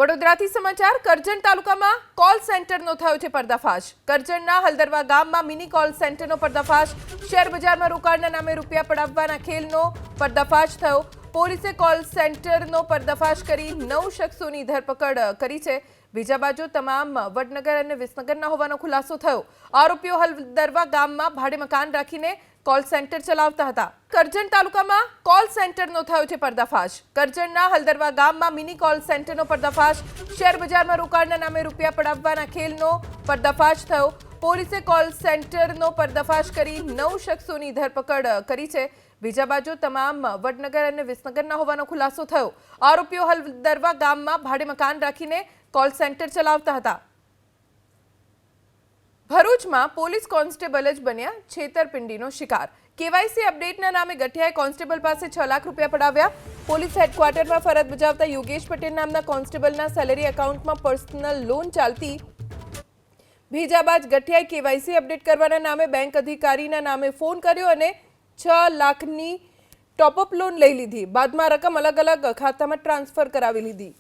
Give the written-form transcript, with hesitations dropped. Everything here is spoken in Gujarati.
વડોદરાથી સમાચાર કરજણ તાલુકામાં કોલ સેન્ટરનો થયો છે પર્દાફાશ। કરજણના હલદરવા ગામમાં મિની કોલ સેન્ટરનો પર્દાફાશ। શેર બજારમાં રોકાણના નામે રૂપિયા પડાવવાના ખેલનો પર્દાફાશ થયો। પોલીસે કોલ સેન્ટરનો પર્દાફાશ કરી 9 શખ્સોની ધરપકડ કરી છે। બીજા બાજુ તમામ વડનગર અને વિસનગરના હોવાનો ખુલાસો થયો। આરોપીઓ હલદરવા ગામમાં ભાડે મકાન રાખીને કોલ સેન્ટર ચલાવતા હતા। કરજણ તાલુકામાં કોલ સેન્ટરનો થયો છે પર્દાફાશ। કરજણના હલદરવા ગામમાં મિની કોલ સેન્ટરનો પર્દાફાશ। શેર બજારમાં રોકાણના નામે રૂપિયા પડાવવાના ખેલનો પર્દાફાશ થયો। પોલીસે કોલ સેન્ટરનો પર્દાફાશ કરી 9 શખ્સોની ધરપકડ કરી છે। બીજા બાજુ તમામ વડનગર અને વિસનગરના હોવાનો ખુલાસો થયો। આરોપીઓ હલદરવા ગામમાં ભાડે મકાન રાખીને કોલ સેન્ટર ચલાવતા હતા। ભરૂચમાં પોલીસ કોન્સ્ટેબલ જ બન્યા છેતરપિંડીનો શિકાર। કેવાયસી અપડેટના નામે ગઠિયાએ કોન્સ્ટેબલ પાસે 6 લાખ રૂપિયા પડાવ્યા। પોલીસ હેડક્વાર્ટરમાં ફરજ બજાવતા યોગેશ પટેલ નામના કોન્સ્ટેબલના સેલેરી એકાઉન્ટમાં પર્સનલ લોન ચાલતી ભેજા બાદ ગઠિયાએ કેવાયસી અપડેટ કરવાના નામે બેંક અધિકારીના નામે ફોન કર્યો અને 6 લાખની ટોપઅપ લોન લઈ લીધી। બાદમાં રકમ અલગ અલગ ખાતામાં ટ્રાન્સફર કરાવી લીધી।